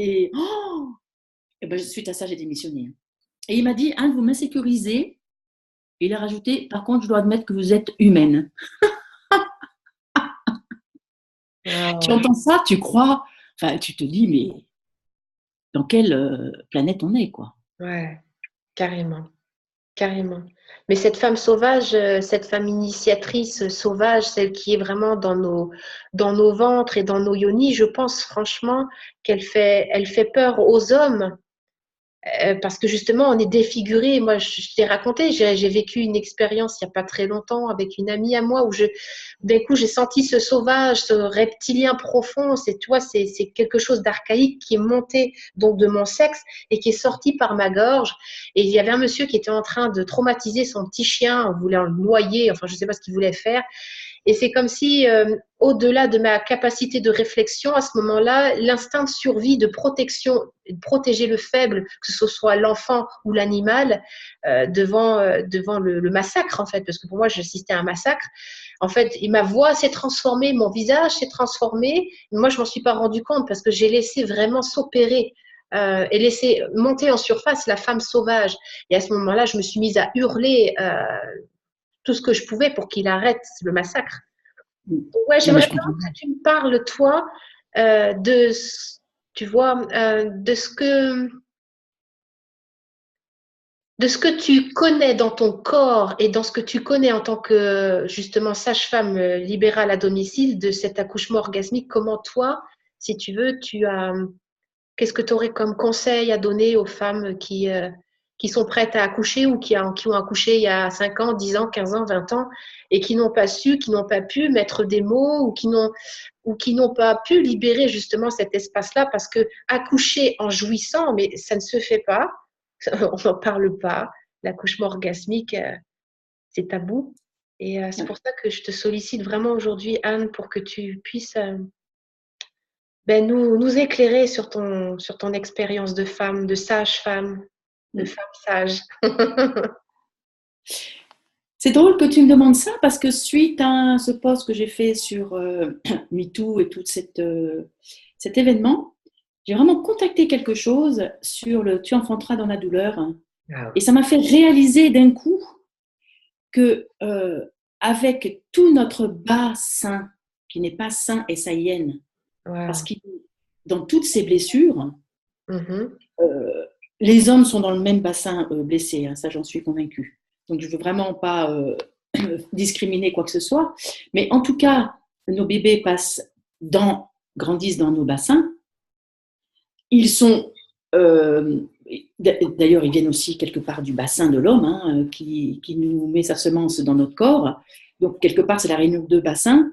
Et, et ben, suite à ça, j'ai démissionné. Et il m'a dit, Anne, vous m'insécurisez. Et il a rajouté, par contre, je dois admettre que vous êtes humaine. Tu Wow. entends ça, tu crois, enfin, tu te dis, mais dans quelle planète on est, quoi. Ouais, carrément, carrément. Mais cette femme sauvage, cette femme initiatrice sauvage, celle qui est vraiment dans nos ventres et dans nos yonis, je pense franchement elle fait peur aux hommes. Parce que justement, on est défiguré. Moi, je t'ai raconté, j'ai vécu une expérience il n'y a pas très longtemps avec une amie à moi où d'un coup, j'ai senti ce sauvage, ce reptilien profond. Tu vois, c'est quelque chose d'archaïque qui est monté donc de mon sexe et qui est sorti par ma gorge. Et il y avait un monsieur qui était en train de traumatiser son petit chien, en voulant le noyer. Enfin, je ne sais pas ce qu'il voulait faire. Et c'est comme si, au-delà de ma capacité de réflexion, à ce moment-là, l'instinct de survie, de protection, de protéger le faible, que ce soit l'enfant ou l'animal, devant le massacre, en fait, parce que pour moi, j'assistais à un massacre. En fait, ma voix s'est transformée, mon visage s'est transformé. Mais moi, je m'en suis pas rendu compte parce que j'ai laissé vraiment s'opérer. Et laisser monter en surface la femme sauvage. Et à ce moment-là, je me suis mise à hurler tout ce que je pouvais pour qu'il arrête le massacre. Ouais, Non, mais j'aimerais je vraiment comprends. que tu me parles, toi, euh, de, tu vois, de ce que tu connais dans ton corps et dans ce que tu connais en tant que, justement, sage-femme libérale à domicile de cet accouchement orgasmique. Comment toi, si tu veux, qu'est-ce que tu aurais comme conseil à donner aux femmes qui sont prêtes à accoucher ou qui ont accouché il y a 5 ans, 10 ans, 15 ans, 20 ans et qui n'ont pas su, qui n'ont pas pu mettre des mots ou qui n'ont pas pu libérer justement cet espace-là parce que accoucher en jouissant, mais ça ne se fait pas, on n'en parle pas. L'accouchement orgasmique, c'est tabou. Et c'est pour ça que je te sollicite vraiment aujourd'hui, Anne, pour que tu puisses nous éclairer sur ton expérience de femme, de sage-femme, de femme sage. C'est drôle que tu me demandes ça parce que suite à ce post que j'ai fait sur MeToo et tout cet événement, j'ai vraiment contacté quelque chose sur le tu enfanteras dans la douleur. Ah Et ça m'a fait réaliser d'un coup que avec tout notre bassin, qui n'est pas sain et saïenne, parce wow. que dans toutes ces blessures, Mhm. euh, les hommes sont dans le même bassin blessé, hein, ça j'en suis convaincue. Donc je ne veux vraiment pas discriminer quoi que ce soit, mais en tout cas, nos bébés grandissent dans nos bassins. Ils sont, euh, d'ailleurs, ils viennent aussi quelque part du bassin de l'homme, hein, qui nous met sa semence dans notre corps. Donc quelque part, c'est la réunion de deux bassins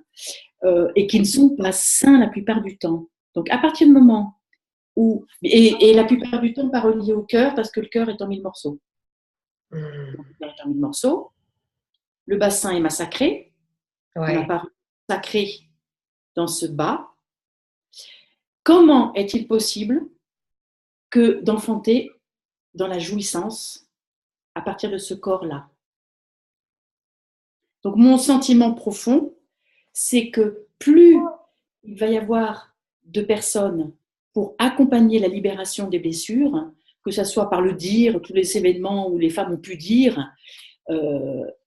et qui ne sont pas sains la plupart du temps. Donc à partir du moment et la plupart du temps pas relié au cœur parce que le cœur est en mille morceaux. Donc, Mhm. le cœur est en mille morceaux. Le bassin est massacré. On n'a Ouais. pas sacré dans ce bas. Comment est-il possible que d'enfanter dans la jouissance à partir de ce corps-là? Donc mon sentiment profond, c'est que plus il va y avoir de personnes pour accompagner la libération des blessures, que ce soit par le dire, tous les événements où les femmes ont pu dire,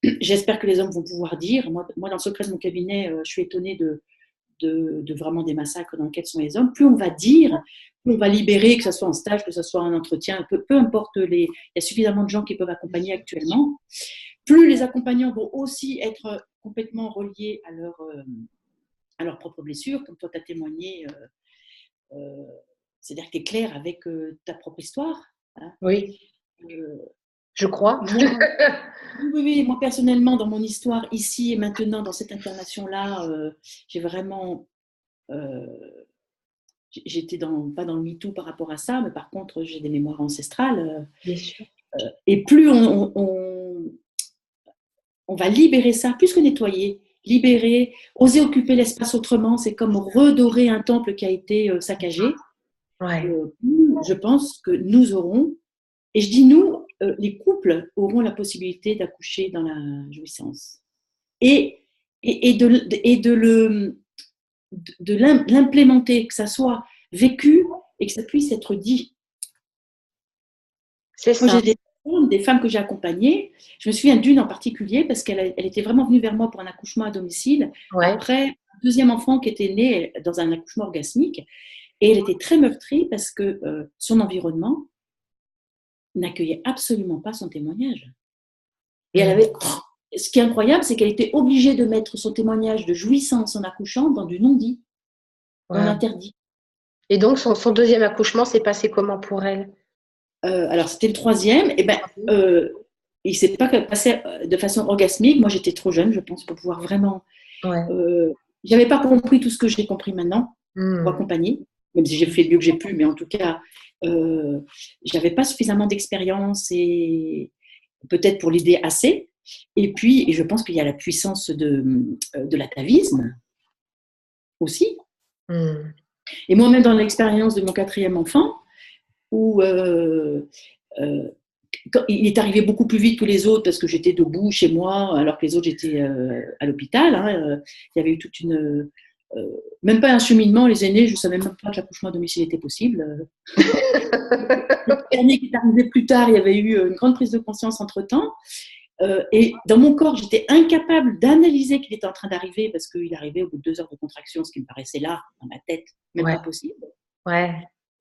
j'espère que les hommes vont pouvoir dire. Moi, dans le secret de mon cabinet, je suis étonnée de vraiment des massacres dans lesquels sont les hommes. Plus on va dire, plus on va libérer, que ce soit en stage, que ce soit en entretien, peu importe, il y a suffisamment de gens qui peuvent accompagner actuellement. Plus les accompagnants vont aussi être complètement reliés à leurs propres blessures, comme toi tu as témoigné, euh, c'est-à-dire que tu es clair avec ta propre histoire. Hein. Oui, Euh, je crois. Moi, oui, moi personnellement, dans mon histoire, ici et maintenant, dans cette incarnation-là, j'ai vraiment. Euh, J'étais pas dans le MeToo par rapport à ça, mais par contre, j'ai des mémoires ancestrales. Bien sûr. Et plus on va libérer ça, plus que nettoyer, libérer, oser occuper l'espace autrement, c'est comme redorer un temple qui a été saccagé. Ouais. Je pense que nous aurons, et je dis nous, les couples auront la possibilité d'accoucher dans la jouissance. Et, et de l'implémenter, que ça soit vécu et que ça puisse être dit. C'est Moi, ça. j'ai des femmes que j'ai accompagnées. Je me souviens d'une en particulier parce qu'elle était vraiment venue vers moi pour un accouchement à domicile Ouais. après un deuxième enfant qui était né dans un accouchement orgasmique. Et elle était très meurtrie parce que son environnement n'accueillait absolument pas son témoignage. Et elle avait. Ce qui est incroyable, c'est qu'elle était obligée de mettre son témoignage de jouissance en accouchant dans du non-dit, dans Wow. l'interdit. Et donc, son deuxième accouchement s'est passé comment pour elle? Alors, c'était le troisième. Et ben, il ne s'est pas passé de façon orgasmique. Moi, j'étais trop jeune, je pense, pour pouvoir vraiment. Ouais. Je n'avais pas compris tout ce que j'ai compris maintenant pour Mm. accompagner, même si j'ai fait le mieux que j'ai pu, mais en tout cas, je n'avais pas suffisamment d'expérience et peut-être pour l'aider assez. Et puis, et je pense qu'il y a la puissance de l'atavisme aussi. Mm. Et moi-même, dans l'expérience de mon quatrième enfant, où il est arrivé beaucoup plus vite que les autres parce que j'étais debout chez moi, alors que les autres, j'étais à l'hôpital. Il y avait eu toute une. Même pas un cheminement, les aînés, je ne savais même pas que l'accouchement à domicile était possible. Le dernier qui est arrivé plus tard, il y avait eu une grande prise de conscience entre-temps. Et dans mon corps, j'étais incapable d'analyser qu'il était en train d'arriver parce qu'il arrivait au bout de 2 heures de contraction, ce qui me paraissait là, dans ma tête, même Ouais. pas possible. Ouais.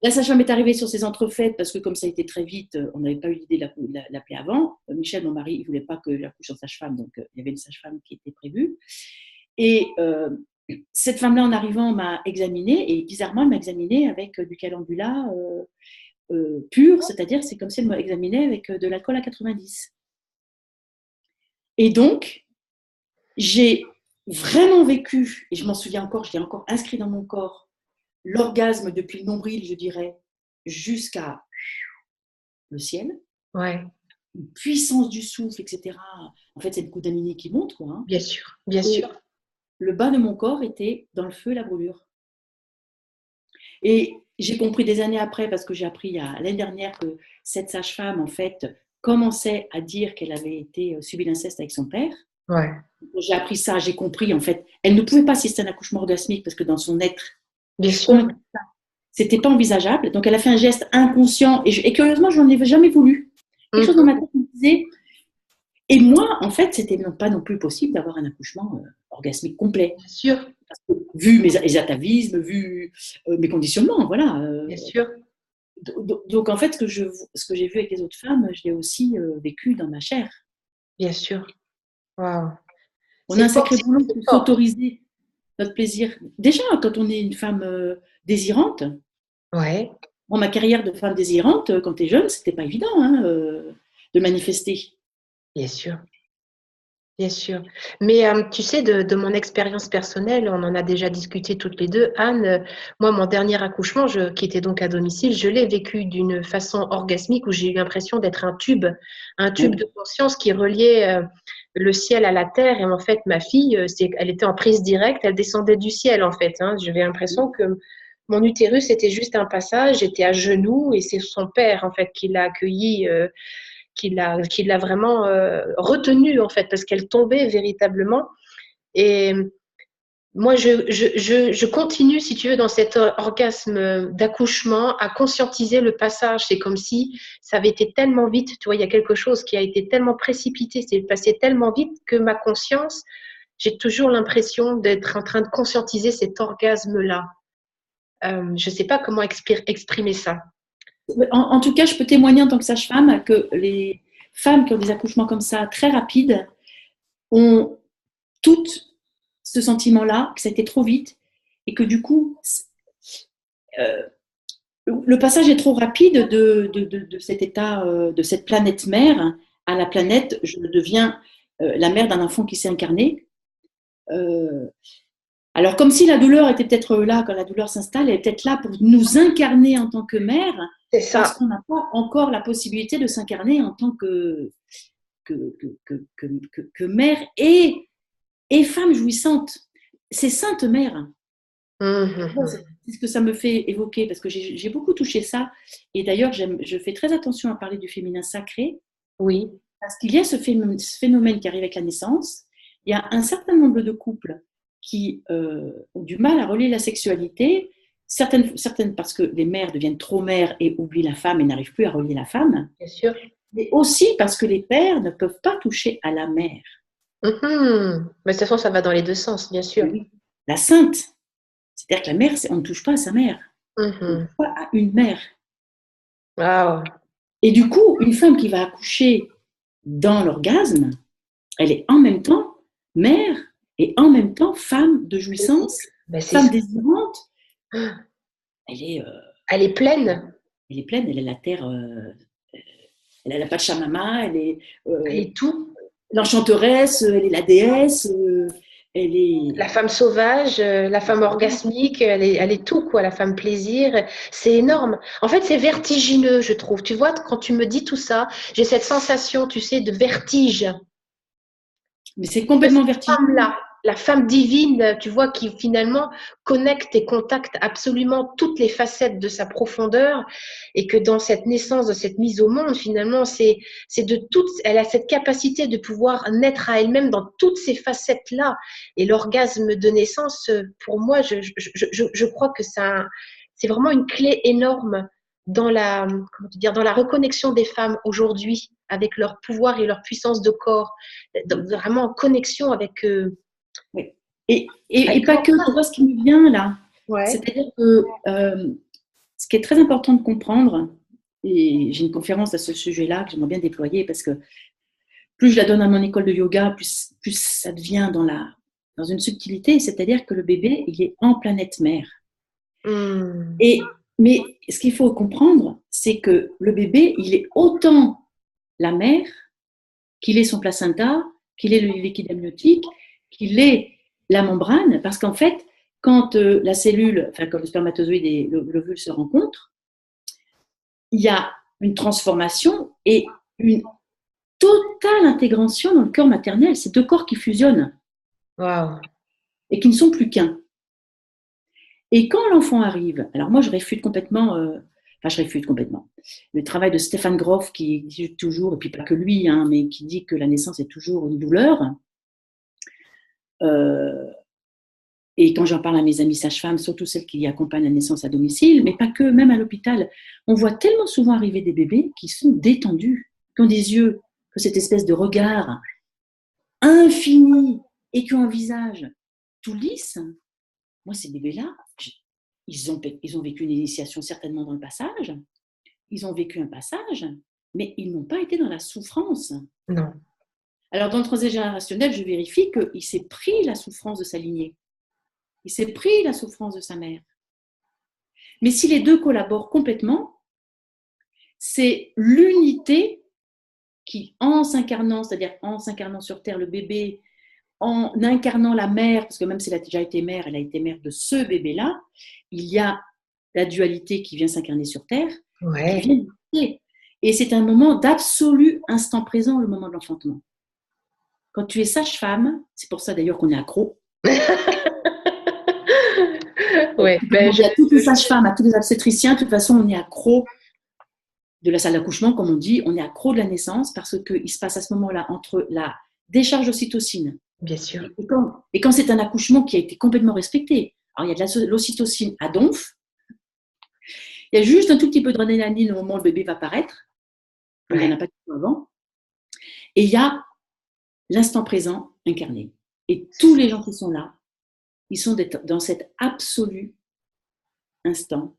La sage-femme est arrivée sur ces entrefaites parce que comme ça a été très vite, on n'avait pas eu l'idée de l'appeler avant. Michel, mon mari, il ne voulait pas que j'accouche en sage-femme, donc il y avait une sage-femme qui était prévue. Et cette femme-là, en arrivant, m'a examinée et bizarrement, elle m'a examinée avec du calendula pur, c'est-à-dire c'est comme si elle m'examinait avec de l'alcool à 90. Et donc, j'ai vraiment vécu, et je m'en souviens encore, je l'ai encore inscrit dans mon corps, l'orgasme depuis le nombril, je dirais, jusqu'à le ciel, Ouais. une puissance du souffle, etc. En fait, c'est le Kundalini qui monte, quoi. Hein. Bien sûr. Bien Et sûr. le bas de mon corps était dans le feu et la brûlure. Et j'ai compris des années après, parce que j'ai appris l'année dernière que cette sage-femme, en fait, commençait à dire qu'elle avait été subi l'inceste avec son père. Ouais. J'ai appris ça, j'ai compris, en fait. Elle ne pouvait pas assister à un accouchement orgasmique parce que dans son être, Bien sûr. c'était pas envisageable. Donc, elle a fait un geste inconscient et curieusement, je n'en ai jamais voulu. Quelque chose dans ma tête me disait. Et moi, en fait, c'était pas non plus possible d'avoir un accouchement orgasmique complet. Bien sûr. Parce que, vu mes atavismes, vu mes conditionnements, voilà. Bien sûr. Donc, en fait, ce que j'ai vu avec les autres femmes, je l'ai aussi vécu dans ma chair. Bien sûr. Waouh. On a C'est un fort. sacré boulot C'est pour fort. s'autoriser notre plaisir. Déjà, quand on est une femme désirante, Ouais. bon, ma carrière de femme désirante, quand tu es jeune, c'était pas évident hein, de manifester. Bien sûr. Bien sûr. Mais tu sais, de mon expérience personnelle, on en a déjà discuté toutes les deux, Anne, moi, mon dernier accouchement, qui était donc à domicile, je l'ai vécu d'une façon orgasmique où j'ai eu l'impression d'être un tube Ouais. de conscience qui reliait le ciel à la terre. Et en fait, ma fille, elle était en prise directe, elle descendait du ciel, en fait. Hein. J'avais l'impression que mon utérus était juste un passage, j'étais à genoux et c'est son père, en fait, qui l'a accueilli. Qui l'a vraiment retenue en fait parce qu'elle tombait véritablement et moi je continue si tu veux dans cet orgasme d'accouchement à conscientiser le passage. C'est comme si ça avait été tellement vite, tu vois, il y a quelque chose qui a été tellement précipité, c'est passé tellement vite que ma conscience, j'ai toujours l'impression d'être en train de conscientiser cet orgasme là. Je sais pas comment exprimer ça. En tout cas, je peux témoigner en tant que sage-femme que les femmes qui ont des accouchements comme ça très rapides ont tout ce sentiment-là, que ça a été trop vite et que du coup, euh, le passage est trop rapide de cet état, de cette planète mère à la planète, je deviens la mère d'un enfant qui s'est incarné. Alors, comme si la douleur était peut-être là, quand la douleur s'installe, elle est peut-être là pour nous incarner en tant que mère, C'est parce ça. qu'on n'a pas encore la possibilité de s'incarner en tant que mère et femme jouissante. C'est sainte mère. C'est ce que ça me fait évoquer, parce que j'ai beaucoup touché ça. Et d'ailleurs, je fais très attention à parler du féminin sacré, Oui. parce qu'il y a ce phénomène qui arrive avec la naissance. Il y a un certain nombre de couples qui ont du mal à relier la sexualité certaines parce que les mères deviennent trop mères et oublient la femme et n'arrivent plus à relier la femme, Bien sûr. mais aussi parce que les pères ne peuvent pas toucher à la mère. Mhm. Mais de toute façon, ça va dans les deux sens, bien sûr. Oui. La sainte, c'est-à-dire que la mère, on ne touche pas à sa mère, on ne Mhm. touche pas à une mère. Waouh. Et du coup, une femme qui va accoucher dans l'orgasme, elle est en même temps mère et en même temps femme de jouissance, Ben, c'est femme ça. désirante. Elle est, Elle est pleine. elle est pleine, elle est la terre, elle a la Pachamama, elle est Elle est tout. l'enchanteresse, elle est la déesse, elle La est. femme sauvage, la femme orgasmique, elle est tout, quoi. La femme plaisir. C'est énorme. En fait, c'est vertigineux, je trouve. Tu vois, quand tu me dis tout ça, j'ai cette sensation, tu sais, de vertige. Mais c'est De complètement cette vertigineux. femme-là, la femme divine, tu vois, qui finalement connecte et contacte absolument toutes les facettes de sa profondeur, et que dans cette naissance, de cette mise au monde, finalement, c'est de toutes, elle a cette capacité de pouvoir naître à elle-même dans toutes ces facettes-là. Et l'orgasme de naissance, pour moi, je crois que ça, c'est vraiment une clé énorme dans la, comment dire, dans la reconnexion des femmes aujourd'hui avec leur pouvoir et leur puissance de corps, vraiment en connexion avec, Oui. Et avec pas leur que, tu corps. vois ce qui me vient là. Ouais. C'est-à-dire que ce qui est très important de comprendre, et j'ai une conférence à ce sujet-là que j'aimerais bien déployer parce que plus je la donne à mon école de yoga, plus ça devient dans une subtilité, c'est-à-dire que le bébé, il est en planète mère. Hmm. Mais ce qu'il faut comprendre, c'est que le bébé, il est autant la mère qu'il est son placenta, qu'il est le liquide amniotique, qu'il est la membrane, parce qu'en fait, quand la cellule, enfin quand le spermatozoïde et l'ovule se rencontrent, il y a une transformation et une totale intégration dans le corps maternel. C'est deux corps qui fusionnent Waouh. et qui ne sont plus qu'un. Et quand l'enfant arrive, alors moi je réfute complètement, enfin je réfute complètement, le travail de Stéphane Grof qui dit toujours, et puis pas que lui, hein, mais qui dit que la naissance est toujours une douleur. Euh, et quand j'en parle à mes amies sages-femmes, surtout celles qui accompagnent la naissance à domicile, mais pas que, même à l'hôpital, on voit tellement souvent arriver des bébés qui sont détendus, qui ont des yeux, que cette espèce de regard infini et qui ont un visage tout lisse. Moi, ces bébés-là, ils ont vécu une initiation certainement dans le passage, ils ont vécu un passage, mais ils n'ont pas été dans la souffrance. Non. Alors, dans le transgénérationnel, je vérifie qu'il s'est pris la souffrance de sa lignée. Il s'est pris la souffrance de sa mère. Mais si les deux collaborent complètement, c'est l'unité qui, en s'incarnant, c'est-à-dire en s'incarnant sur Terre, le bébé, en incarnant la mère, parce que même si elle a déjà été mère, elle a été mère de ce bébé-là, il y a la dualité qui vient s'incarner sur Terre et qui Ouais. vient l'unité. Et c'est un moment d'absolu instant présent, le moment de l'enfantement. Quand tu es sage-femme, c'est pour ça d'ailleurs qu'on est accro. Ouais. Tu peux Ben, demander à toutes les sages-femmes, à tous les obstétriciens, de toute façon, on est accro de la salle d'accouchement, comme on dit, on est accro de la naissance parce qu'il se passe à ce moment-là entre la décharge d'ocytocine bien sûr. et quand c'est un accouchement qui a été complètement respecté. Alors, il y a de l'ocytocine à donf, il y a juste un tout petit peu d'adrénaline au moment où le bébé va paraître, mais il n'y en a Ouais. pas du tout avant, et il y a l'instant présent incarné. Et tous les gens qui sont là, ils sont dans cet absolu instant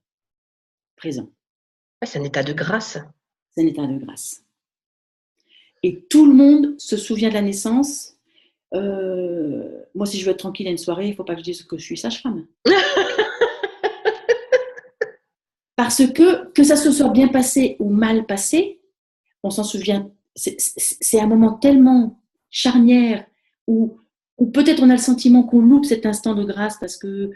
présent. Ouais, c'est un état de grâce. C'est un état de grâce. Et tout le monde se souvient de la naissance. Moi, si je veux être tranquille à une soirée, il ne faut pas que je dise que je suis sage-femme. Parce que ça se soit bien passé ou mal passé, on s'en souvient. C'est un moment tellement charnière où peut-être on a le sentiment qu'on loupe cet instant de grâce parce que,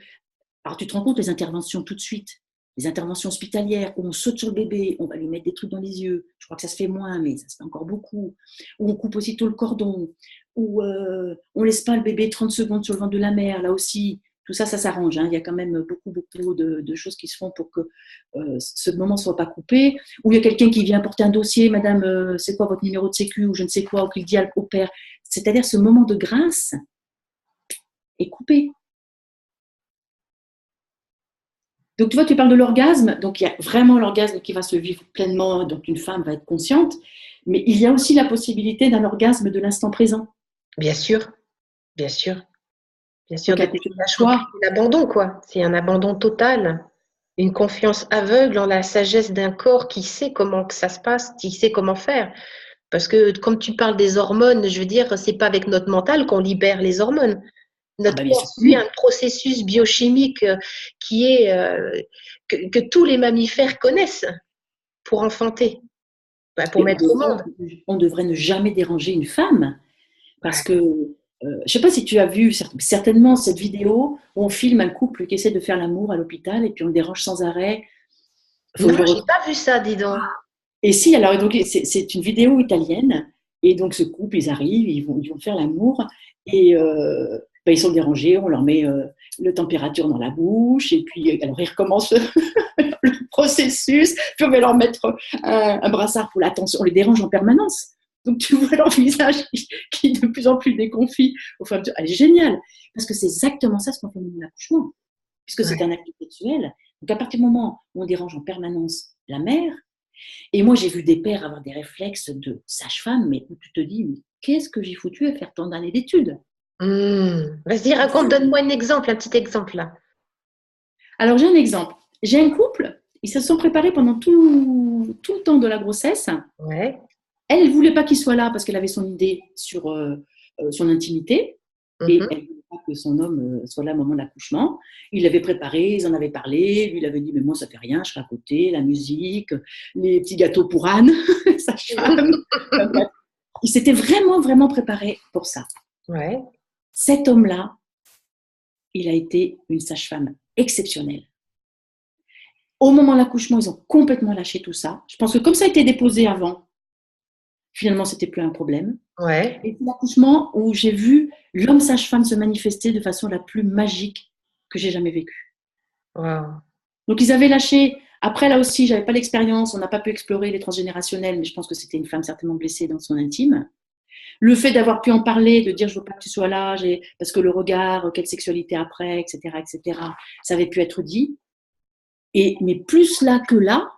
alors tu te rends compte, les interventions tout de suite, les interventions hospitalières où on saute sur le bébé, on va lui mettre des trucs dans les yeux. Je crois que ça se fait moins, mais ça se fait encore beaucoup. Où on coupe aussitôt le cordon, où on laisse pas le bébé 30 secondes sur le ventre de la mère, là aussi. Tout ça, ça s'arrange. Hein. Il y a quand même beaucoup de choses qui se font pour que ce moment ne soit pas coupé. Ou il y a quelqu'un qui vient porter un dossier, madame, c'est quoi votre numéro de sécu, ou je ne sais quoi, ou qu'il dit au père. C'est-à-dire ce moment de grâce est coupé. Donc, tu vois, tu parles de l'orgasme. Donc, il y a vraiment l'orgasme qui va se vivre pleinement, donc une femme va être consciente. Mais il y a aussi la possibilité d'un orgasme de l'instant présent. Bien sûr, bien sûr, bien sûr. Donc, à D'être côté de lâchement, soi. c'est l'abandon, quoi. C'est un abandon total. Une confiance aveugle en la sagesse d'un corps qui sait comment que ça se passe, qui sait comment faire. Parce que comme tu parles des hormones, je veux dire, c'est pas avec notre mental qu'on libère les hormones. Ah, Notre bah, bien corps sûr. suit un Oui. processus biochimique qui est que tous les mammifères connaissent pour enfanter, bah, pour Et mettre au monde. on devrait ne jamais déranger une femme. Parce Ouais. que, je ne sais pas si tu as vu certainement cette vidéo où on filme un couple qui essaie de faire l'amour à l'hôpital et puis on le dérange sans arrêt. Faut Non, le j'ai retrouver. pas vu ça, dis donc. Et si, alors, donc, c'est une vidéo italienne. Et donc, ce couple, ils arrivent, ils vont faire l'amour. Et ben, ils sont dérangés, on leur met le température dans la bouche. Et puis, alors, ils recommencent le processus. Puis, on va leur mettre un brassard pour l'attention. On les dérange en permanence. Donc, tu vois leur visage qui est de plus en plus déconfit. Enfin, elle est géniale. Parce que c'est exactement ça ce qu'on fait au moment de l'accouchement. Puisque c'est Ouais. un acte sexuel. Donc, à partir du moment où on dérange en permanence la mère, et moi, j'ai vu des pères avoir des réflexes de sage-femme, mais où tu te dis, mais qu'est-ce que j'ai foutu à faire tant d'années d'études? Vas-y, raconte, donne-moi un exemple, un petit exemple là. Alors, j'ai un exemple. J'ai un couple, ils se sont préparés pendant tout le temps de la grossesse. Ouais. Elle ne voulait pas qu'il soit là parce qu'elle avait son idée sur son intimité. Et Mhm. elle ne voulait pas que son homme soit là au moment de l'accouchement. Il l'avait préparé, ils en avaient parlé. Lui, il avait dit, mais moi, ça fait rien, je serai à côté, la musique, les petits gâteaux pour Anne, sage-femme. Il s'était vraiment, vraiment préparé pour ça. Ouais. Cet homme-là, il a été une sage-femme exceptionnelle. Au moment de l'accouchement, ils ont complètement lâché tout ça. Je pense que comme ça a été déposé avant, finalement, c'était plus un problème. Ouais. Et c'est l'accouchement où j'ai vu l'homme sage-femme se manifester de façon la plus magique que j'ai jamais vécue. Wow. Donc ils avaient lâché. Après, là aussi, j'avais pas l'expérience, on n'a pas pu explorer les transgénérationnels, mais je pense que c'était une femme certainement blessée dans son intime. Le fait d'avoir pu en parler, de dire je veux pas que tu sois là, parce que le regard, quelle sexualité après, etc., ça avait pu être dit. Mais plus là que là,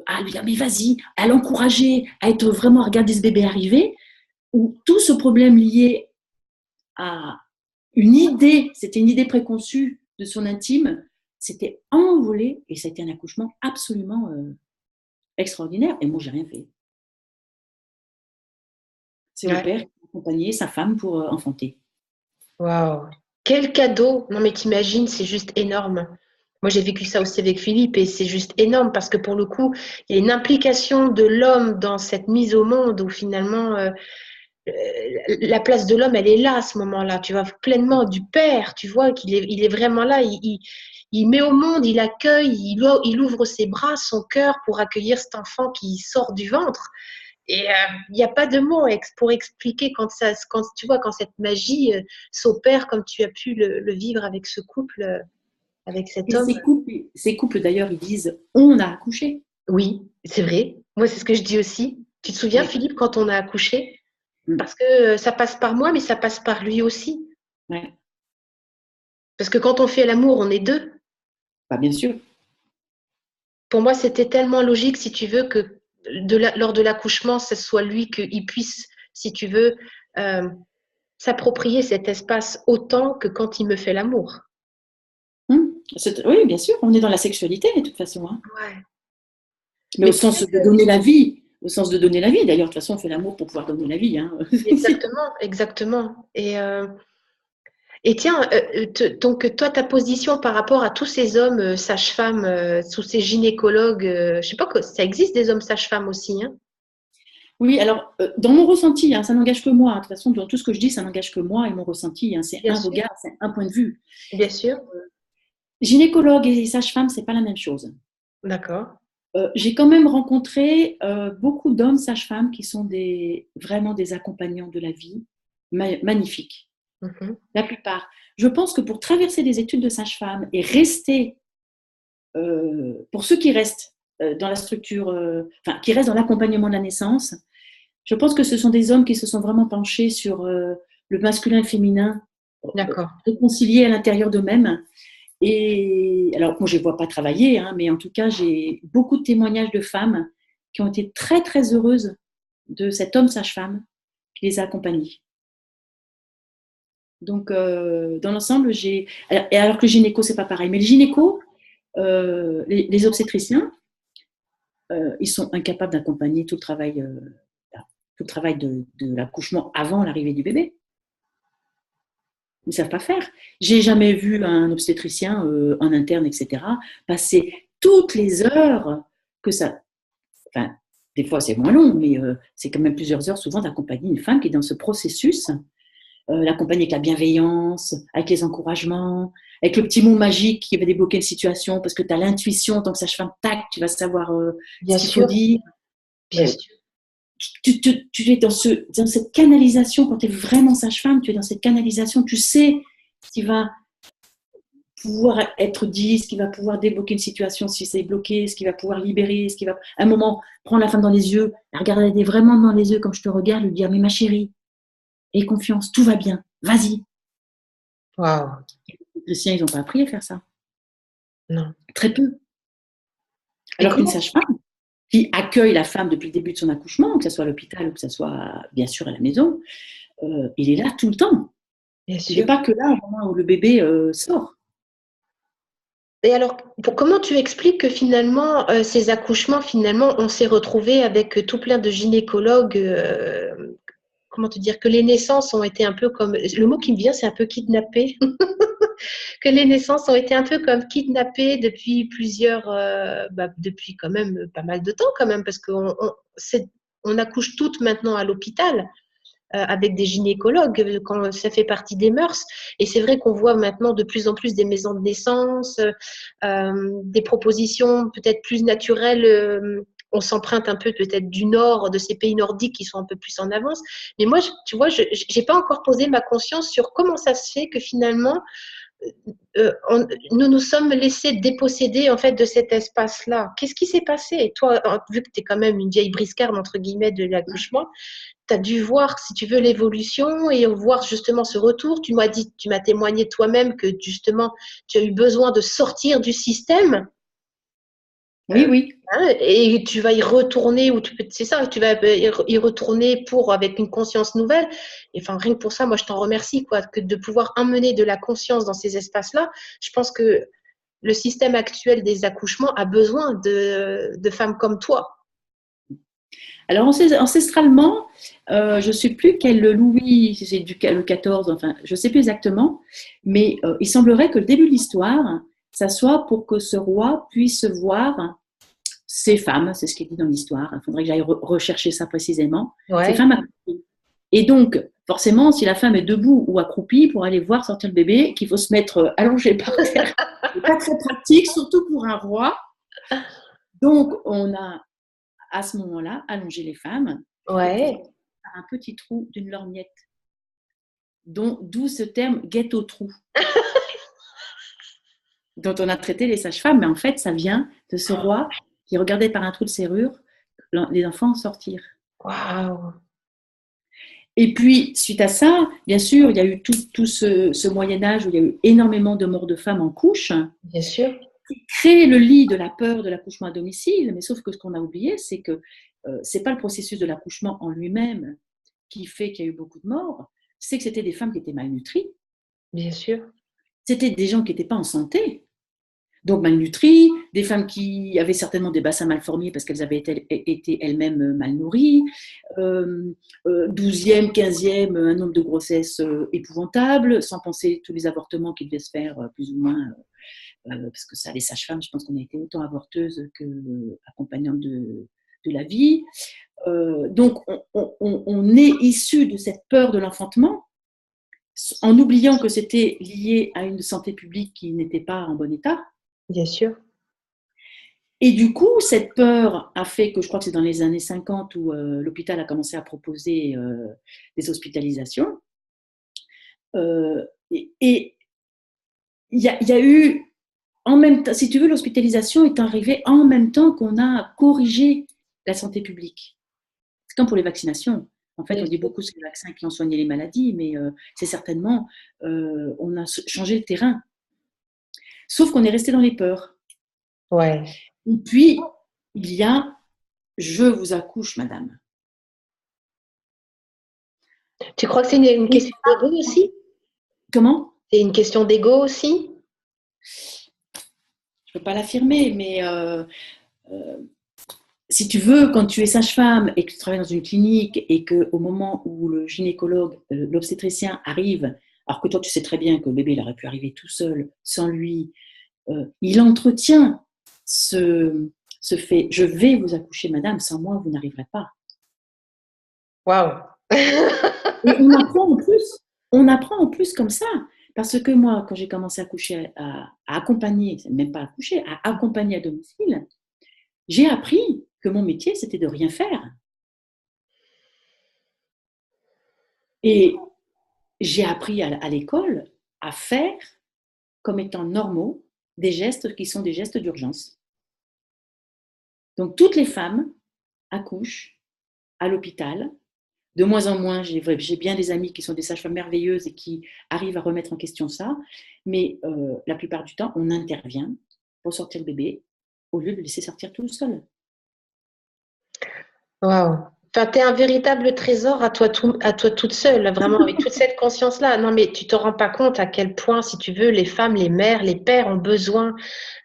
à lui dire mais vas-y, à l'encourager, à être vraiment à regarder ce bébé arriver, où tout ce problème lié à une idée, c'était une idée préconçue de son intime, s'était envolé et ça a été un accouchement absolument extraordinaire. Et moi, j'ai rien fait. C'est le Ouais. père qui a accompagné sa femme pour enfanter. Wow. Quel cadeau! Non, mais t'imagines, c'est juste énorme. Moi, j'ai vécu ça aussi avec Philippe et c'est juste énorme parce que pour le coup, il y a une implication de l'homme dans cette mise au monde où finalement, euh, la place de l'homme, elle est là à ce moment-là. Tu vois, pleinement du père, tu vois il est vraiment là. Il met au monde, il accueille, il ouvre ses bras, son cœur pour accueillir cet enfant qui sort du ventre. Et il n'y a pas de mots pour expliquer quand tu vois, quand cette magie s'opère comme tu as pu le vivre avec ce couple, avec cet Et homme. ces couples d'ailleurs, ils disent on a accouché. Oui, c'est vrai. Moi, c'est ce que je dis aussi. Tu te souviens, Oui. Philippe, quand on a accouché? Mm. Parce que ça passe par moi, mais ça passe par lui aussi. Ouais. Parce que quand on fait l'amour, on est deux. Bah, bien sûr. Pour moi, c'était tellement logique, si tu veux, que lors de l'accouchement, ce soit lui qu'il puisse, si tu veux, euh, s'approprier cet espace autant que quand il me fait l'amour. Mm. Oui, bien sûr, on est dans la sexualité de toute façon. Hein. Ouais. Mais au Mais tu sens sais de que, donner la vie. Au sens de donner la vie. D'ailleurs, de toute façon, on fait l'amour pour pouvoir donner la vie. Hein. exactement, exactement. Et tiens, donc toi, ta position par rapport à tous ces hommes sages-femmes, tous ces gynécologues, je sais pas que ça existe des hommes sages-femmes aussi, hein? Oui, alors, dans mon ressenti, hein, ça n'engage que moi. Hein. De toute façon, dans tout ce que je dis, ça n'engage que moi et mon ressenti. Hein. C'est Bien un sûr, regard, c'est un point de vue. bien sûr. Gynécologue et sage-femme, c'est pas la même chose. D'accord. J'ai quand même rencontré beaucoup d'hommes sages-femmes qui sont vraiment des accompagnants de la vie, magnifiques. Mhm. La plupart. Je pense que pour traverser des études de sage-femme et rester, pour ceux qui restent dans la structure, enfin, qui restent dans l'accompagnement de la naissance, je pense que ce sont des hommes qui se sont vraiment penchés sur le masculin et le féminin, D'accord. réconciliés à l'intérieur d'eux-mêmes Et alors, moi, je ne les vois pas travailler, hein, mais en tout cas, j'ai beaucoup de témoignages de femmes qui ont été très, très heureuses de cet homme sage-femme qui les a accompagnées. Donc, dans l'ensemble, alors que le gynéco, c'est pas pareil. Mais le gynéco, les obstétriciens, ils sont incapables d'accompagner tout le travail de l'accouchement avant l'arrivée du bébé. Ils ne savent pas faire. J'ai jamais vu un obstétricien en interne, etc., passer toutes les heures que ça. Enfin, des fois, c'est moins long, mais c'est quand même plusieurs heures souvent d'accompagner une femme qui est dans ce processus, l'accompagner avec la bienveillance, avec les encouragements, avec le petit mot magique qui va débloquer une situation, parce que tu as l'intuition en tant que sage-femme, tac, tu vas savoir Bien ce qu'il faut sûr, dire. bien sûr. Tu es dans cette canalisation, quand tu es vraiment sage-femme, tu es dans cette canalisation, tu sais ce qui va pouvoir être dit, ce qui va pouvoir débloquer une situation si c'est bloqué, ce qui va pouvoir libérer, ce qui va, à un moment, prendre la femme dans les yeux, la regarder vraiment dans les yeux comme je te regarde, lui dire, mais ma chérie, aie confiance, tout va bien, vas-y. Waouh. Les siens, ils n'ont pas appris à faire ça. Non. Très peu. Et Alors qu'une comment? sage-femme qui accueille la femme depuis le début de son accouchement, que ce soit à l'hôpital ou que ce soit bien sûr à la maison, il est là tout le temps. Bien Il n'est sûr. pas que là au moment où le bébé sort. Et alors, comment tu expliques que finalement, ces accouchements, finalement, on s'est retrouvé avec tout plein de gynécologues, comment te dire, que les naissances ont été un peu comme, le mot qui me vient, c'est un peu kidnappé, que les naissances ont été un peu comme kidnappées depuis depuis quand même pas mal de temps quand même, parce on accouche toutes maintenant à l'hôpital. Avec des gynécologues, quand ça fait partie des mœurs. Et c'est vrai qu'on voit maintenant de plus en plus des maisons de naissance, des propositions peut-être plus naturelles. On s'emprunte un peu peut-être du nord, de ces pays nordiques qui sont un peu plus en avance. Mais moi, tu vois, je n'ai pas encore posé ma conscience sur comment ça se fait que finalement, nous nous sommes laissés déposséder en fait de cet espace-là. Qu'est-ce qui s'est passé? Et toi, vu que tu es quand même une vieille briscarde entre guillemets de l'accouchement, tu as dû voir, si tu veux, l'évolution et voir justement ce retour. Tu m'as dit, tu m'as témoigné toi-même que justement, tu as eu besoin de sortir du système. Oui, oui. Hein, et tu vas y retourner, c'est ça, tu vas y retourner avec une conscience nouvelle. Et enfin, rien que pour ça, moi, je t'en remercie, quoi, que de pouvoir emmener de la conscience dans ces espaces-là. Je pense que le système actuel des accouchements a besoin de femmes comme toi. Alors ancestralement, je ne sais plus quel Louis, si c'est le 14, enfin, je ne sais plus exactement, mais il semblerait que le début de l'histoire, ça soit pour que ce roi puisse voir ces femmes, c'est ce qui est dit dans l'histoire, il faudrait que j'aille rechercher ça précisément, ces Ouais. femmes accroupies. Et donc, forcément, si la femme est debout ou accroupie, pour aller voir sortir le bébé, qu'il faut se mettre allongé par terre, c'est pas très pratique, surtout pour un roi. Donc, on a à ce moment-là allongé les femmes et pour Ouais. sortir par un petit trou d'une lorgnette. D'où ce terme guette au trou, dont on a traité les sages-femmes, mais en fait, ça vient de ce roi qui regardait par un trou de serrure les enfants sortir. Waouh. Et puis, suite à ça, bien sûr, il y a eu tout ce Moyen-Âge où il y a eu énormément de morts de femmes en couche, Bien sûr. qui crée le lit de la peur de l'accouchement à domicile. Mais sauf que ce qu'on a oublié, c'est que ce n'est pas le processus de l'accouchement en lui-même qui fait qu'il y a eu beaucoup de morts, c'est que c'était des femmes qui étaient malnutries. Bien sûr. C'était des gens qui n'étaient pas en santé. Donc malnutries, des femmes qui avaient certainement des bassins mal formés parce qu'elles avaient été elles-mêmes mal nourries, 12e, 15e, un nombre de grossesses épouvantable, sans penser tous les avortements qui devaient se faire plus ou moins, parce que ça, les sages-femmes, je pense qu'on a été autant avorteuses qu'accompagnantes de la vie. Donc on est issu de cette peur de l'enfantement, en oubliant que c'était lié à une santé publique qui n'était pas en bon état. Bien sûr. Et du coup, cette peur a fait que, je crois que c'est dans les années 50 où l'hôpital a commencé à proposer des hospitalisations. Et il y a eu, en même temps, si tu veux, l'hospitalisation est arrivée en même temps qu'on a corrigé la santé publique. C'est comme pour les vaccinations. En fait, Bien on dit sûr. beaucoup que c'est les vaccins qui ont soigné les maladies, mais c'est certainement, on a changé le terrain. Sauf qu'on est resté dans les peurs. Ouais. Et puis, il y a je vous accouche, madame. Tu crois que c'est une Et question d'ego aussi? comment? C'est une question d'ego aussi? Je ne peux pas l'affirmer, mais si tu veux, quand tu es sage-femme et que tu travailles dans une clinique et qu'au moment où le gynécologue, l'obstétricien arrive, alors que toi tu sais très bien que le bébé il aurait pu arriver tout seul, sans lui, il entretient ce fait, je vais vous accoucher madame, sans moi vous n'arriverez pas. Waouh! Et on apprend en plus comme ça. Parce que moi, quand j'ai commencé à coucher, à accompagner, même pas à coucher, à accompagner à domicile, j'ai appris que mon métier, c'était de rien faire. Et j'ai appris à l'école à faire comme étant normaux des gestes qui sont des gestes d'urgence. Donc toutes les femmes accouchent à l'hôpital. De moins en moins, j'ai bien des amis qui sont des sages-femmes merveilleuses et qui arrivent à remettre en question ça. Mais la plupart du temps, on intervient pour sortir le bébé au lieu de le laisser sortir tout seul. Waouh! Enfin, tu es un véritable trésor à toi toute seule, vraiment, avec toute cette conscience-là. Non, mais tu te rends pas compte à quel point, si tu veux, les femmes, les mères, les pères ont besoin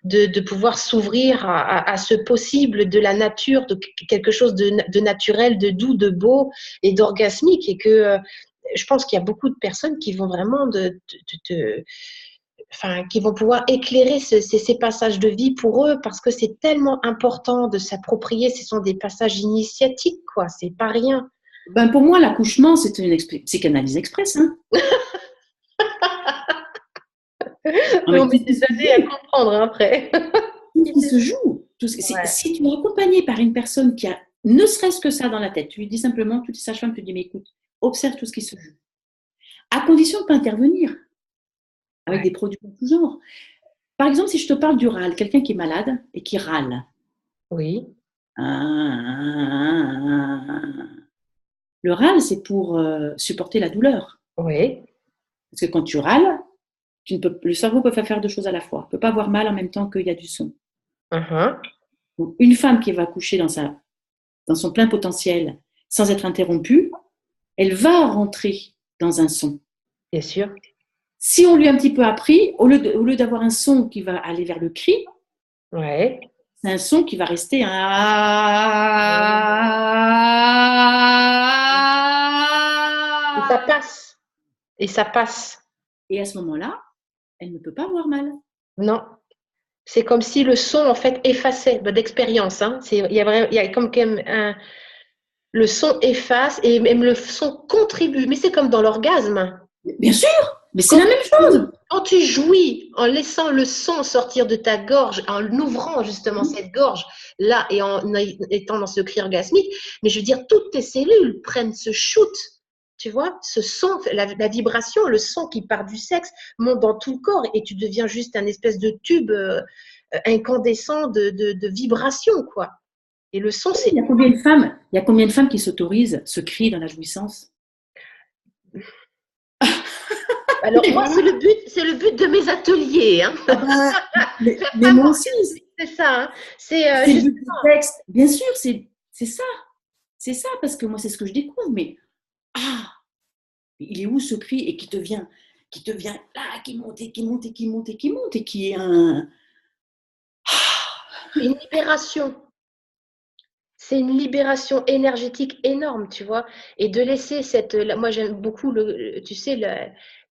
de pouvoir s'ouvrir à ce possible de la nature, de quelque chose de naturel, de doux, de beau et d'orgasmique. Et que je pense qu'il y a beaucoup de personnes qui vont vraiment enfin, qui vont pouvoir éclairer ces passages de vie pour eux parce que c'est tellement important de s'approprier. Ce sont des passages initiatiques, quoi. C'est pas rien. Ben pour moi, l'accouchement, c'est une psychanalyse express. Hein. Non, Mais mais on met des années à comprendre hein, après. tout ce qui se joue, Ouais. si tu es accompagné par une personne qui a ne serait-ce que ça dans la tête, tu lui dis simplement, toutes les sages-femmes te disent, mais écoute, observe tout ce qui se joue. À condition de ne pas intervenir avec Ouais. des produits de tout genre. Par exemple, si je te parle du râle, quelqu'un qui est malade et qui râle. Oui. Le râle, c'est pour supporter la douleur. Oui. Parce que quand tu râles, le cerveau peut pas faire deux choses à la fois. Il ne peut pas avoir mal en même temps qu'il y a du son. Uh-huh. Donc, une femme qui va coucher dans son plein potentiel sans être interrompue, elle va rentrer dans un son. Bien sûr. Si on lui a un petit peu appris, au lieu d'avoir un son qui va aller vers le cri, Ouais. c'est un son qui va rester un Et ça passe. Et ça passe. et à ce moment-là, elle ne peut pas avoir mal. Non. C'est comme si le son, en fait, effaçait d'expérience. Hein. Il y a comme le son efface et même le son contribue. Mais c'est comme dans l'orgasme. Bien sûr, mais c'est Quand la même chose. quand tu jouis en laissant le son sortir de ta gorge, en ouvrant justement cette gorge là et en étant dans ce cri orgasmique, mais je veux dire, toutes tes cellules prennent ce shoot, tu vois, ce son, la vibration, le son qui part du sexe monte dans tout le corps et tu deviens juste un espèce de tube incandescent de vibration, quoi. Et le son, c'est. Il y a combien de femmes qui s'autorisent ce cri dans la jouissance? Alors moi, c'est le but de mes ateliers. Hein. Ah bah, mais Vraiment, moi aussi, c'est ça. Hein. C'est c'est le juste. but du texte. Bien sûr, c'est ça. C'est ça, parce que moi, c'est ce que je découvre. Mais ah, il est où ce cri et qui te vient là, qui monte et qui monte et qui monte et qui monte et qui est un. Une libération. C'est une libération énergétique énorme, tu vois. Et de laisser cette. Moi, j'aime beaucoup, tu sais,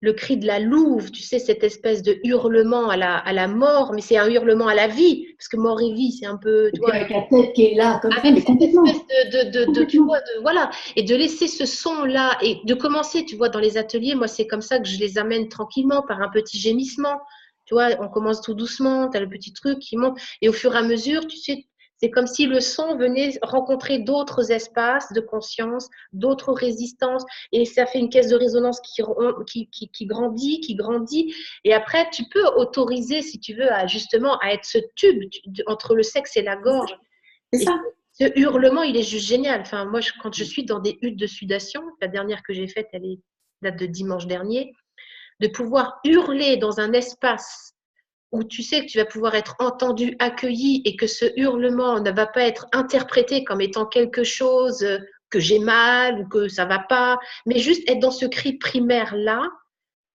le cri de la louve, tu sais, cette espèce de hurlement à la mort, mais c'est un hurlement à la vie, parce que mort et vie, c'est un peu. Et Tu puis vois, avec la tête qui est là, comme ça, avec mais cette complètement. espèce tu vois, voilà, et de laisser ce son-là, et de commencer, tu vois, dans les ateliers, moi, c'est comme ça que je les amène tranquillement, par un petit gémissement. Tu vois, on commence tout doucement, tu as le petit truc qui monte, et au fur et à mesure, tu sais, c'est comme si le son venait rencontrer d'autres espaces de conscience, d'autres résistances, et ça fait une caisse de résonance qui grandit, qui grandit. Et après, tu peux autoriser, si tu veux, à justement à être ce tube entre le sexe et la gorge. C'est Et ça. ce hurlement, il est juste génial. Enfin, moi, quand je suis dans des huttes de sudation, la dernière que j'ai faite, date de dimanche dernier, de pouvoir hurler dans un espace où tu sais que tu vas pouvoir être entendu, accueilli et que ce hurlement ne va pas être interprété comme étant quelque chose que j'ai mal ou que ça va pas, mais juste être dans ce cri primaire-là,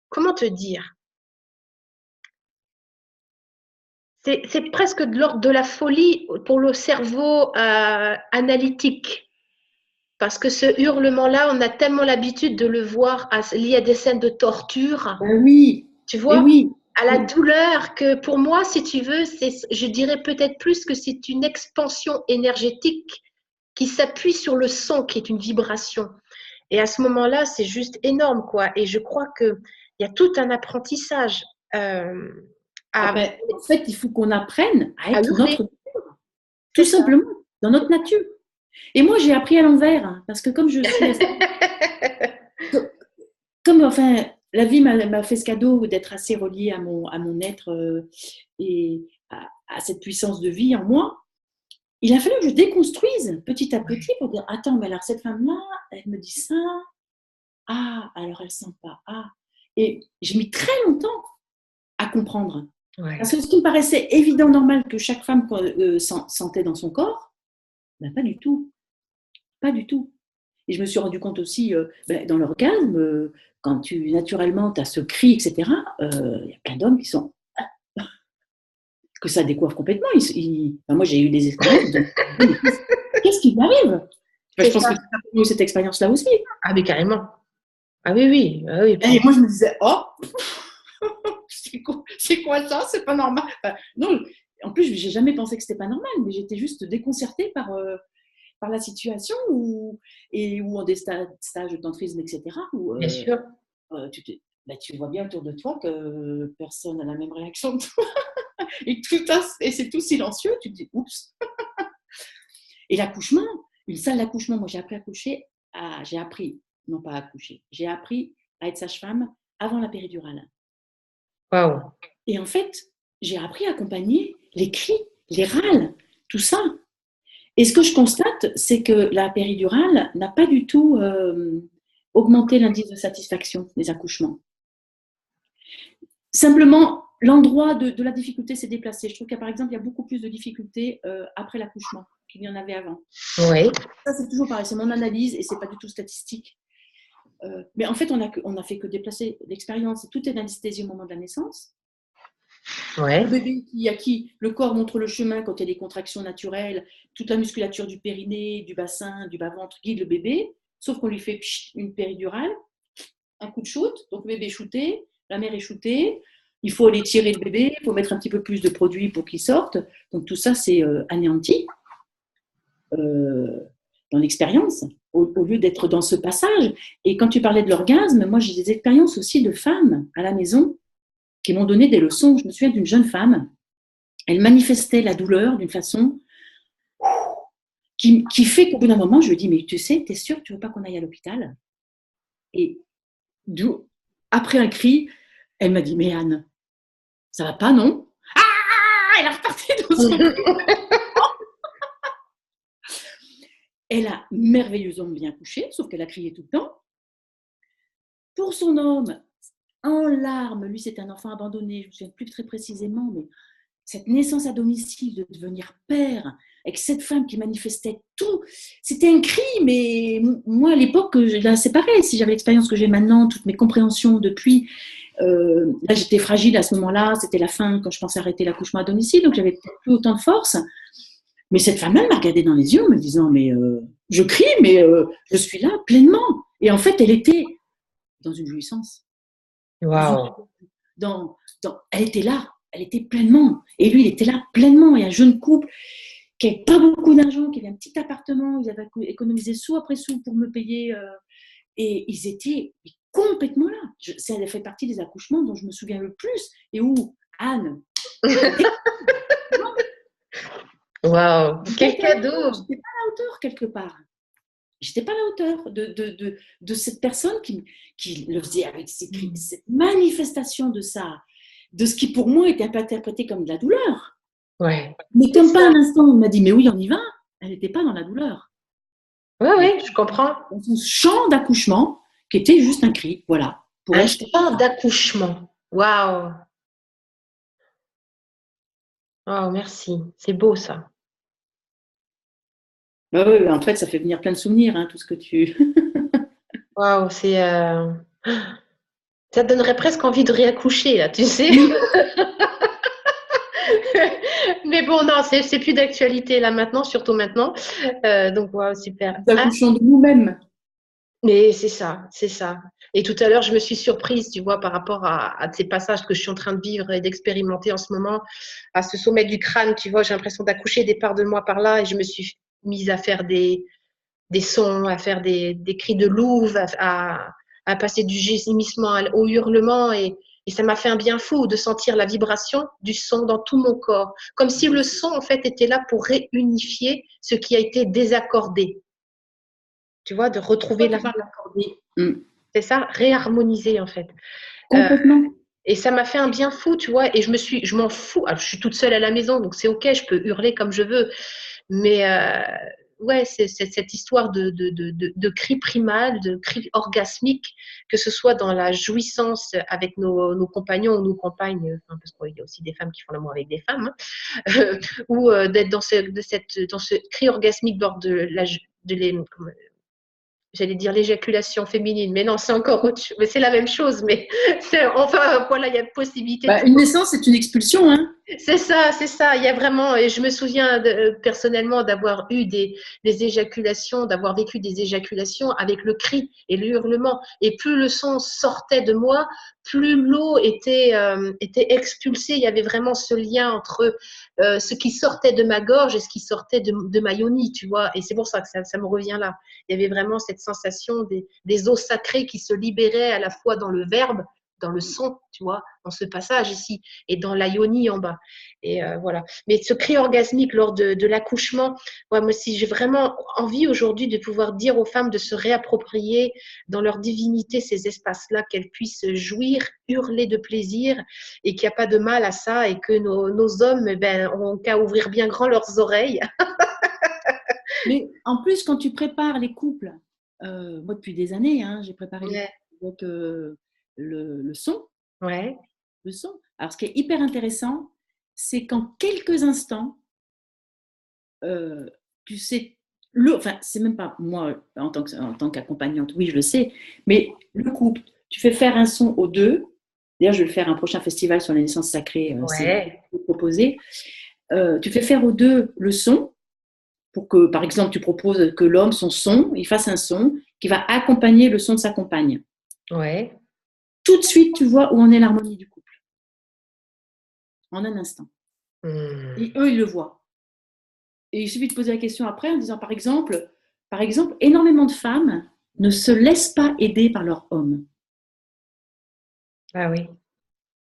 comment te dire? C'est presque de l'ordre de la folie pour le cerveau analytique. Parce que ce hurlement-là, on a tellement l'habitude de le voir lié à des scènes de torture, Ben oui, tu et vois, oui. à la douleur, que pour moi, si tu veux, je dirais peut-être plus que c'est une expansion énergétique qui s'appuie sur le son, qui est une vibration. Et à ce moment-là, c'est juste énorme, quoi. Et je crois qu'il y a tout un apprentissage Ah à, ben, en fait, il faut qu'on apprenne à à être hurler. notre, C'est tout ça. simplement, dans notre nature. Et moi, j'ai appris à l'envers, hein, parce que comme je suis assez, comme enfin, la vie m'a fait ce cadeau d'être assez reliée à mon être et à cette puissance de vie en moi. Il a fallu que je déconstruise petit à petit pour dire attends, mais alors cette femme-là, elle me dit ça, ah, alors elle sent pas, ah. Et j'ai mis très longtemps à comprendre. Ouais. Parce que ce qui me paraissait évident, normal que chaque femme sentait dans son corps, ben pas du tout. Pas du tout. Et je me suis rendu compte aussi, dans l'orgasme, quand naturellement, tu as ce cri, etc., il y a plein d'hommes qui sont. Que ça décoiffe complètement. Enfin, moi, j'ai eu des expériences. Qu'est-ce qui m'arrive? Enfin, C'est je pense ça. que tu as eu cette expérience-là aussi. Ah, mais carrément. Ah oui, oui. Ah oui. Et moi, je me disais, oh, c'est quoi ça? C'est pas normal. Enfin, non, en plus, j'ai jamais pensé que c'était pas normal, mais j'étais juste déconcertée par la situation ou en des stages de tantrisme, etc., où Bien sûr. tu vois bien autour de toi que personne n'a la même réaction que toi. Et c'est tout silencieux. Tu te dis, oups. Et l'accouchement, une salle d'accouchement, moi j'ai appris à coucher, j'ai appris, non pas à coucher, j'ai appris à être sage-femme avant la péridurale. Waouh. Et en fait, j'ai appris à accompagner les cris, les râles, tout ça. Et ce que je constate, c'est que la péridurale n'a pas du tout augmenté l'indice de satisfaction des accouchements. Simplement, l'endroit de la difficulté s'est déplacé. Je trouve qu'il y a, par exemple, il y a beaucoup plus de difficultés après l'accouchement qu'il y en avait avant. Oui. Ça, c'est toujours pareil, c'est mon analyse et c'est pas du tout statistique. Mais en fait, on a fait que déplacer l'expérience. Tout est d'anesthésie au moment de la naissance. Ouais. Le bébé à qui le corps montre le chemin quand il y a des contractions naturelles, toute la musculature du périnée, du bassin, du bas-ventre guide le bébé, sauf qu'on lui fait une péridurale, un coup de shoot, donc le bébé est shooté, la mère est shootée, il faut aller tirer le bébé, il faut mettre un petit peu plus de produits pour qu'il sorte. Donc tout ça, c'est anéanti dans l'expérience, au lieu d'être dans ce passage. Et quand tu parlais de l'orgasme, moi j'ai des expériences aussi de femmes à la maison qui m'ont donné des leçons. Je me souviens d'une jeune femme, elle manifestait la douleur d'une façon qui fait qu'au bout d'un moment, je lui dis, mais tu sais, t'es sûre que tu veux pas qu'on aille à l'hôpital? Et après un cri, elle m'a dit, mais Anne, ça va pas, non? Ah, elle a reparti dans son Elle a merveilleusement bien couché, sauf qu'elle a crié tout le temps. Pour son homme, en larmes, lui c'est un enfant abandonné, je ne me souviens plus très précisément, mais cette naissance à domicile, de devenir père, avec cette femme qui manifestait tout, c'était un cri, mais moi à l'époque, là c'est pareil, si j'avais l'expérience que j'ai maintenant, toutes mes compréhensions depuis, là j'étais fragile à ce moment-là, c'était la fin quand je pensais arrêter l'accouchement à domicile, donc j'avais peut-être plus autant de force. Mais cette femme-là m'a regardée dans les yeux en me disant, mais je crie, mais je suis là pleinement. Et en fait, elle était dans une jouissance. Waouh. Elle était là, elle était pleinement. Et lui, il était là pleinement. Et un jeune couple qui n'avait pas beaucoup d'argent, qui avait un petit appartement, ils avaient économisé sou après sou pour me payer. Et ils étaient complètement là. Ça a fait partie des accouchements dont je me souviens le plus. Et où Anne. Waouh. Quel cadeau. J'étais pas à la hauteur quelque part. J'étais pas à la hauteur de cette personne qui le faisait avec cette manifestation de ça, de ce qui pour moi était un peu interprété comme de la douleur. Ouais. Mais comme pas un instant, on m'a dit, mais oui, on y va, elle n'était pas dans la douleur. Oui, oui, je comprends. Dans son champ d'accouchement, qui était juste un cri, voilà. Pour Un elle, champ d'accouchement. Waouh. Oh, merci. C'est beau ça. Ouais, ouais, en fait, ça fait venir plein de souvenirs, hein, tout ce que tu. Waouh, ça donnerait presque envie de réaccoucher là, tu sais. Mais bon, non, c'est plus d'actualité là maintenant, surtout maintenant. Donc, waouh, super. Nous Ah, accouchons de nous-mêmes. mais c'est ça, c'est ça. Et tout à l'heure, je me suis surprise, tu vois, par rapport à ces passages que je suis en train de vivre et d'expérimenter en ce moment, à ce sommet du crâne, tu vois, j'ai l'impression d'accoucher des parts de moi par là et je me suis mise à faire des sons, à faire des cris de louve, à passer du gémissement au hurlement et ça m'a fait un bien fou de sentir la vibration du son dans tout mon corps, comme si le son en fait était là pour réunifier ce qui a été désaccordé, tu vois, de retrouver Pourquoi la, tu parles d'accordé? Mm. c'est ça, réharmoniser en fait. Euh, Complètement. et ça m'a fait un bien fou, tu vois, et je m'en fous. Alors, je suis toute seule à la maison, donc c'est ok, je peux hurler comme je veux. Mais ouais, c'est cette histoire de cri primal, de cri orgasmique, que ce soit dans la jouissance avec nos compagnons ou nos compagnes, enfin, parce qu'il y a aussi des femmes qui font l'amour avec des femmes, hein, ou d'être dans ce cri orgasmique lors de j'allais dire l'éjaculation féminine, mais non, c'est encore autre chose. Mais c'est la même chose, mais enfin, voilà, il y a possibilité de Bah, une naissance, c'est une expulsion, hein. c'est ça, c'est ça. Il y a vraiment, et je me souviens personnellement d'avoir eu des éjaculations, d'avoir vécu des éjaculations avec le cri et le hurlement. Et plus le son sortait de moi, plus l'eau était expulsée. Il y avait vraiment ce lien entre ce qui sortait de ma gorge et ce qui sortait de ma yoni, tu vois. Et c'est pour ça que ça me revient là. Il y avait vraiment cette sensation des eaux sacrées qui se libéraient à la fois dans le verbe, dans le son, tu vois, dans ce passage ici, et dans la yoni en bas. Et voilà. Mais ce cri orgasmique lors de l'accouchement, ouais, moi aussi, j'ai vraiment envie aujourd'hui de pouvoir dire aux femmes de se réapproprier dans leur divinité ces espaces-là, qu'elles puissent jouir, hurler de plaisir et qu'il n'y a pas de mal à ça et que nos hommes ben, ont qu'à ouvrir bien grand leurs oreilles. Mais en plus, quand tu prépares les couples, moi depuis des années, hein, j'ai préparé les Ouais. couples avec le son, Ouais. le son. Alors, ce qui est hyper intéressant, c'est qu'en quelques instants, euh, tu sais, enfin, c'est même pas moi en tant qu'accompagnante, oui, je le sais, mais le couple, tu fais faire un son aux deux. D'ailleurs, je vais le faire un prochain festival sur les naissances sacrées, c'est Ouais. proposé. Tu fais faire aux deux le son pour que, par exemple, tu proposes que l'homme, son son, il fasse un son qui va accompagner le son de sa compagne. Ouais. Tout de suite, tu vois où en est l'harmonie du couple, en un instant. Et Hmm. eux, ils le voient. Et il suffit de poser la question après en disant, par exemple, énormément de femmes ne se laissent pas aider par leur homme. Ah oui. Je ne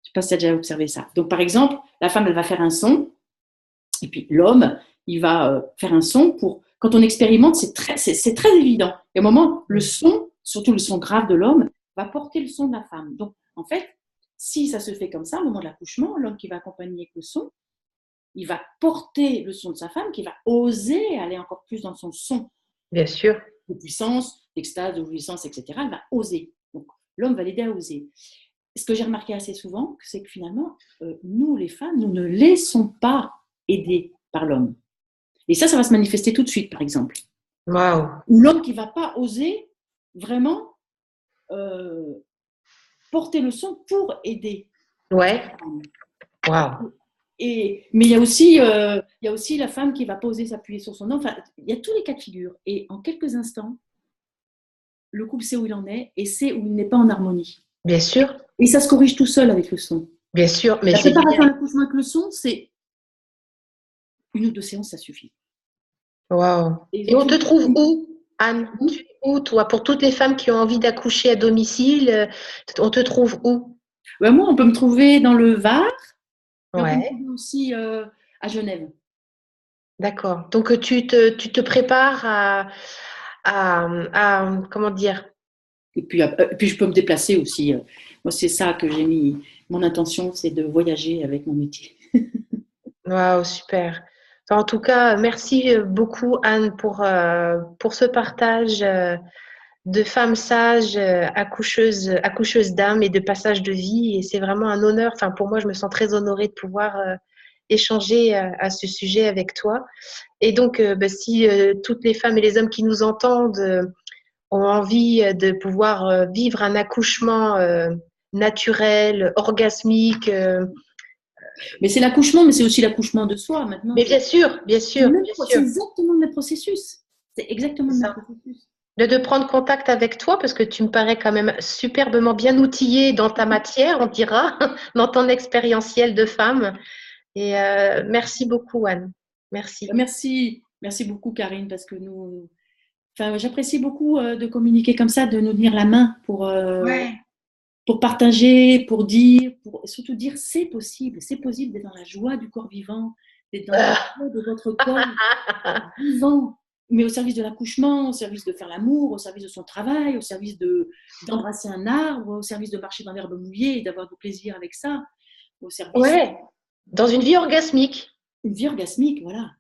sais pas si tu as déjà observé ça. Donc, par exemple, la femme, elle va faire un son, et puis l'homme, il va faire un son pour. Quand on expérimente, c'est très évident. Et au moment, le son, surtout le son grave de l'homme, va porter le son de la femme. Donc, en fait, si ça se fait comme ça, au moment de l'accouchement, l'homme qui va accompagner avec le son, il va porter le son de sa femme, qui va oser aller encore plus dans son son Bien sûr. de puissance, d'extase, de jouissance, etc. Elle va oser. Donc, l'homme va l'aider à oser. Ce que j'ai remarqué assez souvent, c'est que finalement, nous, les femmes, nous ne laissons pas aider par l'homme. Et ça va se manifester tout de suite, par exemple. Waouh. Ou l'homme qui ne va pas oser vraiment euh, porter le son pour aider Ouais. sa femme. Waouh. Mais il y a aussi la femme qui ne va pas oser s'appuyer sur son homme. Enfin, il y a tous les cas de figure. Et en quelques instants, le couple sait où il en est et sait où il n'est pas en harmonie. Bien sûr. Et ça se corrige tout seul avec le son. Bien sûr. Mais La je vais préparation dire. à l'accouchement avec le son, c'est une ou deux séances, ça suffit. Waouh. Et Et on te tu, trouve où, Anne? Tu es où, toi? Pour toutes les femmes qui ont envie d'accoucher à domicile, on te trouve où? ben moi, on peut me trouver dans le Var, mais on peut me Ouais, trouver aussi à Genève. d'accord. Donc tu te prépares comment dire? Et puis, je peux me déplacer aussi. Moi, c'est ça que j'ai mis. Mon intention, c'est de voyager avec mon métier. Waouh, super. Enfin, en tout cas, merci beaucoup, Anne, pour ce partage de femmes sages, accoucheuses d'âme et de passage de vie. Et c'est vraiment un honneur. Enfin, pour moi, je me sens très honorée de pouvoir échanger à ce sujet avec toi. Et donc, si toutes les femmes et les hommes qui nous entendent ont envie de pouvoir vivre un accouchement naturel, orgasmique, Mais c'est l'accouchement, mais c'est aussi l'accouchement de soi maintenant. mais bien sûr, bien sûr, bien C'est sûr, exactement le même processus. C'est exactement c'est le même ça. processus. De prendre contact avec toi parce que tu me parais quand même superbement bien outillée dans ta matière, on dira, dans ton expérientiel de femme. Et merci beaucoup, Anne. Merci. Merci, merci beaucoup, Karine, parce que enfin, j'apprécie beaucoup de communiquer comme ça, de nous tenir la main Ouais. pour partager, pour dire, pour surtout dire c'est possible d'être dans la joie du corps vivant, d'être dans la joie de votre corps vivant, mais au service de l'accouchement, au service de faire l'amour, au service de son travail, au service d'embrasser un arbre, au service de marcher dans l'herbe mouillée et d'avoir du plaisir avec ça, au service Ouais, dans une vie orgasmique. d'une vie orgasmique, voilà,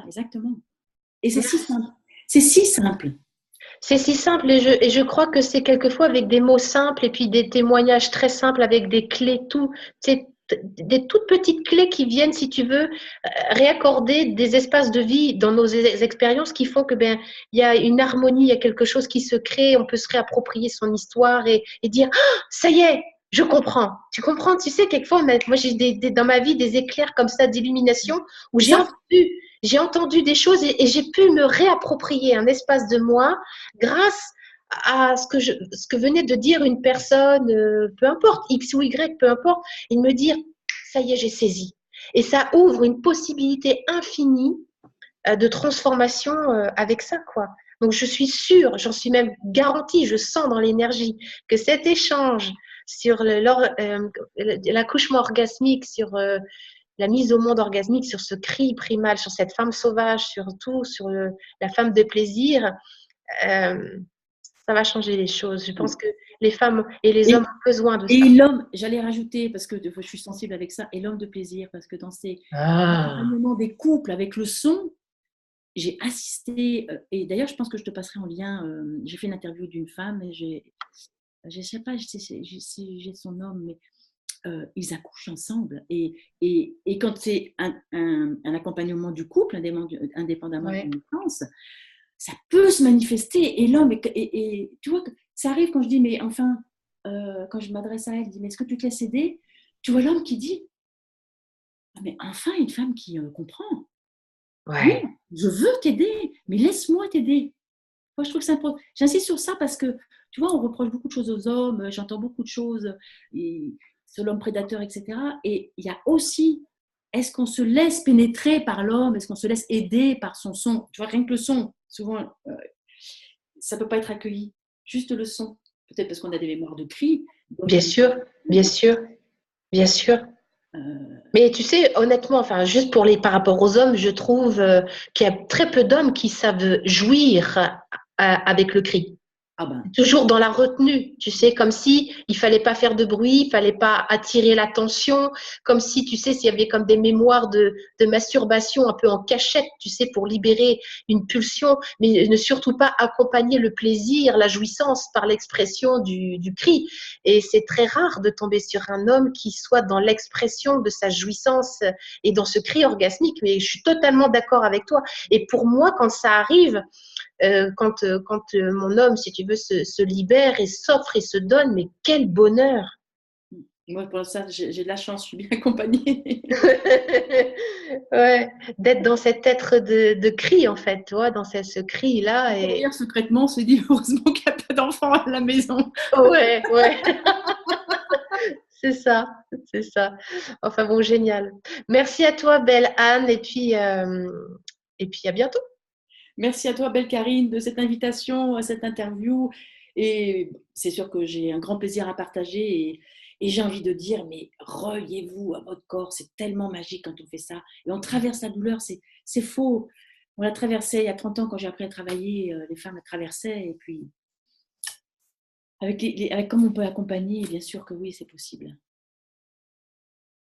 exactement. Et c'est si Merci. simple, c'est si simple. C'est si simple et je crois que c'est quelquefois avec des mots simples et puis des témoignages très simples avec des clés, tout, c'est des toutes petites clés qui viennent, si tu veux, réaccorder des espaces de vie dans nos expériences qui font que ben il y a une harmonie, il y a quelque chose qui se crée, on peut se réapproprier son histoire et dire ah, ça y est, je comprends. Tu comprends, tu sais, quelquefois, moi j'ai dans ma vie des éclairs comme ça d'illumination où C'est ça? j'ai entendu des choses et j'ai pu me réapproprier un espace de moi grâce à ce que venait de dire une personne, peu importe, X ou Y, peu importe, et de me dire, ça y est, j'ai saisi. Et ça ouvre une possibilité infinie de transformation avec ça, quoi. Donc, je suis sûre, j'en suis même garantie, je sens dans l'énergie que cet échange sur l'accouchement orgasmique, sur la mise au monde orgasmique, sur ce cri primal, sur cette femme sauvage, surtout sur la femme de plaisir, euh, ça va changer les choses. Je pense que les femmes et les hommes Et, ont besoin de ça. et l'homme, j'allais rajouter, parce que je suis sensible avec ça, et l'homme de plaisir, parce que dans ces Ah, accompagnements des couples avec le son, j'ai assisté, et d'ailleurs, je pense que je te passerai en lien, j'ai fait une interview d'une femme, et je ne sais pas si j'ai son nom, mais ils accouchent ensemble. Et quand c'est un accompagnement du couple, indépendamment ouais. d'une naissance, ça peut se manifester. Et l'homme, et tu vois, ça arrive quand je dis, mais enfin, quand je m'adresse à elle, je dis, mais est-ce que tu te laisses aider? Tu vois l'homme qui dit, ah, mais enfin une femme qui comprend. Oui, Ouais. je veux t'aider, mais laisse-moi t'aider. Moi, je trouve que c'est important. J'insiste sur ça parce que, tu vois, on reproche beaucoup de choses aux hommes, j'entends beaucoup de choses sur l'homme prédateur, etc. Et il y a aussi, est-ce qu'on se laisse pénétrer par l'homme? Est-ce qu'on se laisse aider par son son? Tu vois, rien que le son, souvent, ça ne peut pas être accueilli. Juste le son. Peut-être parce qu'on a des mémoires de cris. Bien sûr, bien sûr, bien sûr. Mais tu sais, honnêtement, enfin, juste par rapport aux hommes, je trouve qu'il y a très peu d'hommes qui savent jouir avec le cri. Ah ben, Toujours dans la retenue, tu sais, comme si il fallait pas faire de bruit, il fallait pas attirer l'attention, comme si, tu sais, s'il y avait comme des mémoires de masturbation un peu en cachette, tu sais, pour libérer une pulsion, mais ne surtout pas accompagner le plaisir, la jouissance par l'expression du cri. Et c'est très rare de tomber sur un homme qui soit dans l'expression de sa jouissance et dans ce cri orgasmique. Mais je suis totalement d'accord avec toi. Et pour moi, quand ça arrive, quand mon homme, si tu veux, se libère et s'offre et se donne, mais quel bonheur! moi, pour ça, j'ai de la chance, je suis bien accompagnée. Ouais, d'être dans cet être de cri, en fait, tu vois, dans ce cri-là. Et... D'ailleurs, secrètement, on se dit heureusement qu'il n'y a pas d'enfants à la maison. Ouais, ouais, c'est ça, c'est ça. Enfin bon, génial. Merci à toi, belle Anne, et puis à bientôt. Merci à toi, belle Karine, de cette invitation, à cette interview. Et c'est sûr que j'ai un grand plaisir à partager. Et j'ai envie de dire, mais reliez-vous à votre corps. C'est tellement magique quand on fait ça. Et on traverse la douleur. C'est faux. On l'a traversé il y a 30 ans quand j'ai appris à travailler. Les femmes la traversaient. Et puis, avec comme on peut accompagner, bien sûr que oui, c'est possible.